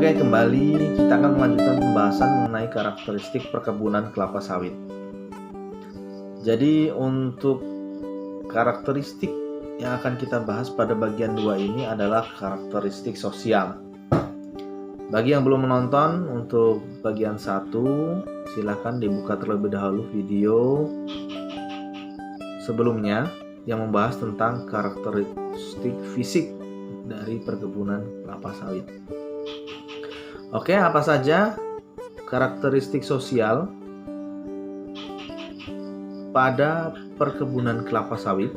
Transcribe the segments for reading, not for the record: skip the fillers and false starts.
Oke, kembali kita akan melanjutkan pembahasan mengenai karakteristik perkebunan kelapa sawit. Jadi untuk karakteristik yang akan kita bahas pada bagian 2 ini adalah karakteristik sosial. Bagi yang belum menonton untuk bagian 1, silahkan dibuka terlebih dahulu video sebelumnya yang membahas tentang karakteristik fisik dari perkebunan kelapa sawit. Oke, apa saja karakteristik sosial pada perkebunan kelapa sawit?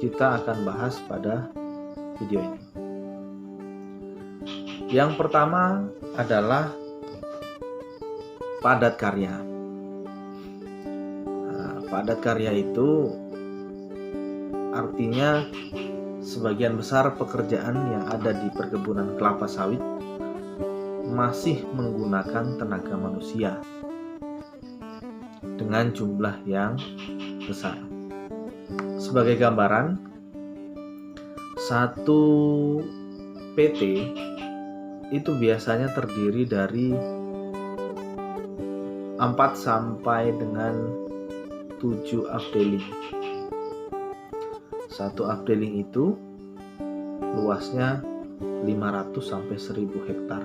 Kita akan bahas pada video ini. Yang pertama adalah padat karya. Padat karya itu artinya sebagian besar pekerjaan yang ada di perkebunan kelapa sawit masih menggunakan tenaga manusia dengan jumlah yang besar. Sebagai gambaran, satu PT itu biasanya terdiri dari 4 sampai dengan 7 afdeling. Satu afdeling itu luasnya 500 sampai 1000 hektar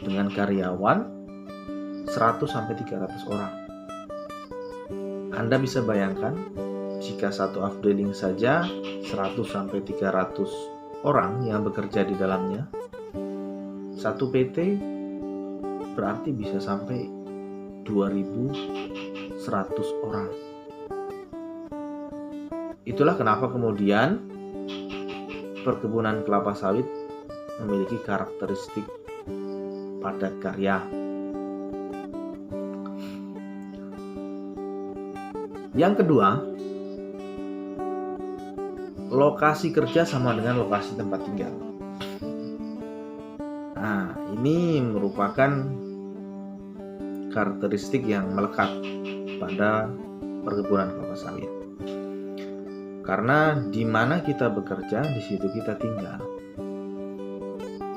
dengan karyawan 100 sampai 300 orang. Anda bisa bayangkan jika satu afdeling saja 100 sampai 300 orang yang bekerja di dalamnya, satu PT berarti bisa sampai 2100 orang. Itulah kenapa kemudian perkebunan kelapa sawit memiliki karakteristik padat karya. Yang kedua, lokasi kerja sama dengan lokasi tempat tinggal. Nah, ini merupakan karakteristik yang melekat pada perkebunan kelapa sawit. Karena di mana kita bekerja, di situ kita tinggal.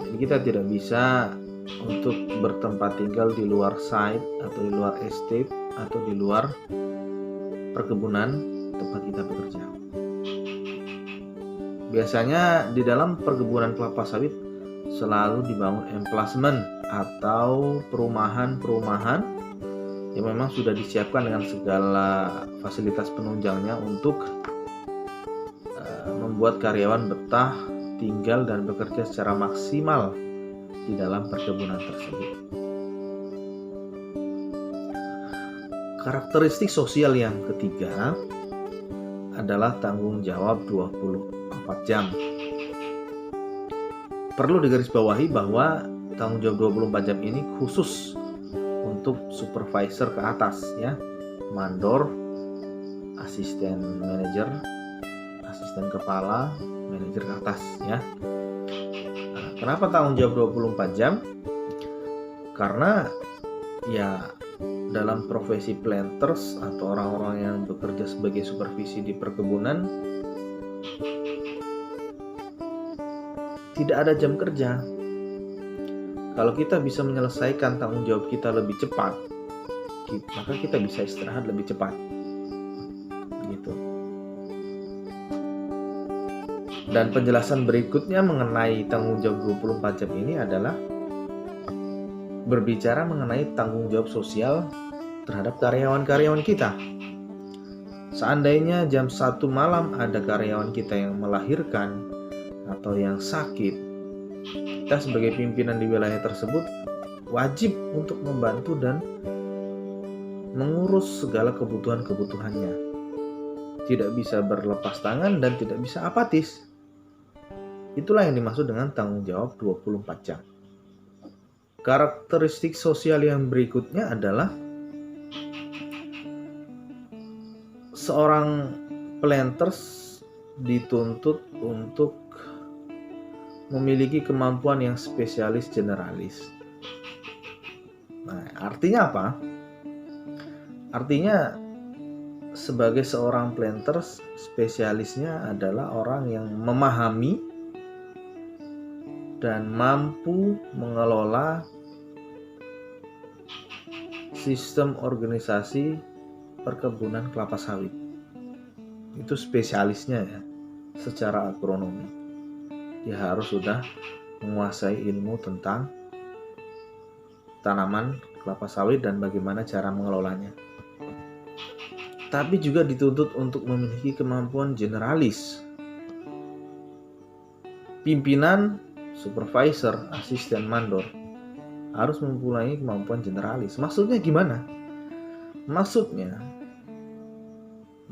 Jadi kita tidak bisa untuk bertempat tinggal di luar site atau di luar estate atau di luar perkebunan tempat kita bekerja. Biasanya di dalam perkebunan kelapa sawit selalu dibangun emplacement atau perumahan-perumahan yang memang sudah disiapkan dengan segala fasilitas penunjangnya untuk membuat karyawan betah tinggal dan bekerja secara maksimal di dalam perkebunan tersebut. Karakteristik sosial yang ketiga adalah tanggung jawab 24 jam. Perlu digarisbawahi bahwa tanggung jawab 24 jam ini khusus untuk supervisor ke atas ya, mandor, asisten manajer, asisten kepala, manajer ke atas ya. Kenapa tanggung jawab 24 jam? Karena ya dalam profesi planters atau orang-orang yang bekerja sebagai supervisi di perkebunan tidak ada jam kerja. Kalau kita bisa menyelesaikan tanggung jawab kita lebih cepat, maka kita bisa istirahat lebih cepat. Gitu. Dan penjelasan berikutnya mengenai tanggung jawab 24 jam ini adalah berbicara mengenai tanggung jawab sosial terhadap karyawan-karyawan kita. Seandainya jam 1 malam ada karyawan kita yang melahirkan atau yang sakit, kita sebagai pimpinan di wilayah tersebut wajib untuk membantu dan mengurus segala kebutuhan-kebutuhannya. Tidak bisa berlepas tangan dan tidak bisa apatis. Itulah yang dimaksud dengan tanggung jawab 24 jam. Karakteristik sosial yang berikutnya adalah seorang planters dituntut untuk memiliki kemampuan yang spesialis generalis. Nah, artinya apa? Artinya sebagai seorang planters, spesialisnya adalah orang yang memahami dan mampu mengelola sistem organisasi perkebunan kelapa sawit. Itu spesialisnya ya, secara agronomi. Dia harus sudah menguasai ilmu tentang tanaman kelapa sawit dan bagaimana cara mengelolanya. Tapi juga dituntut untuk memiliki kemampuan generalis. Pimpinan, supervisor, asisten, mandor harus mempunyai kemampuan generalis. Maksudnya gimana? Maksudnya,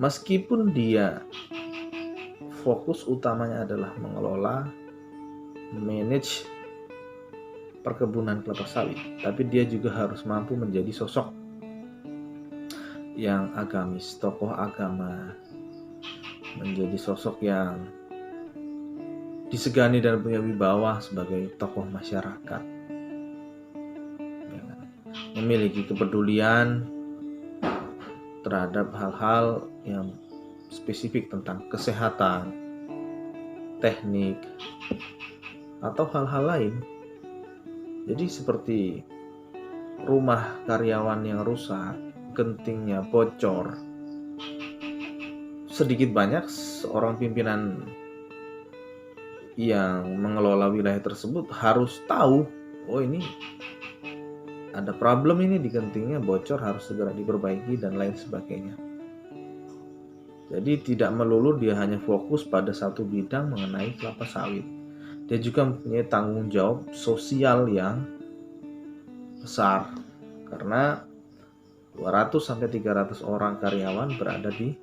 meskipun dia fokus utamanya adalah mengelola, manage perkebunan kelapa sawit, tapi dia juga harus mampu menjadi sosok yang agamis, tokoh agama, menjadi sosok yang disegani dan punya wibawa sebagai tokoh masyarakat, memiliki kepedulian terhadap hal-hal yang spesifik tentang kesehatan, teknik, atau hal-hal lain. Jadi seperti rumah karyawan yang rusak, gentingnya bocor, sedikit banyak seorang pimpinan yang mengelola wilayah tersebut harus tahu, oh ini ada problem ini di gentingnya, bocor, harus segera diperbaiki dan lain sebagainya. Jadi tidak melulu dia hanya fokus pada satu bidang mengenai kelapa sawit. Dia juga mempunyai tanggung jawab sosial yang besar, karena 200-300 orang karyawan berada di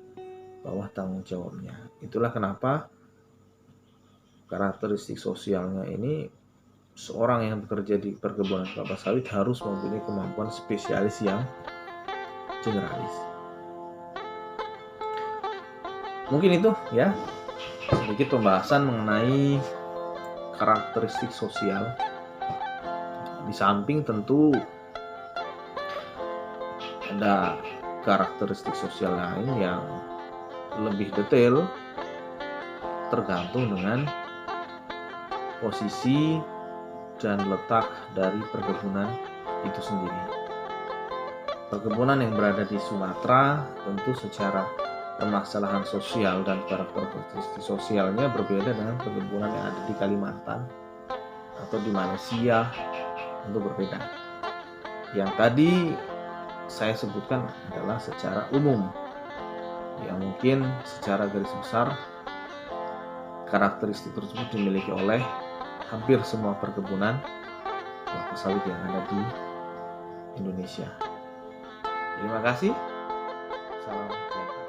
bawah tanggung jawabnya. Itulah kenapa karakteristik sosialnya ini, seorang yang bekerja di perkebunan kelapa sawit harus mempunyai kemampuan spesialis yang generalis. Mungkin itu ya, sedikit pembahasan mengenai karakteristik sosial. Di samping tentu ada karakteristik sosial lain yang lebih detail, tergantung dengan posisi dan letak dari perkebunan itu sendiri. Perkebunan yang berada di Sumatera tentu secara permasalahan sosial dan karakteristik sosialnya berbeda dengan perkebunan yang ada di Kalimantan atau di Malaysia, tentu berbeda. Yang tadi saya sebutkan adalah secara umum, yang mungkin secara garis besar karakteristik tersebut dimiliki oleh hampir semua perkebunan kelapa sawit yang ada di Indonesia. Terima kasih. Salam.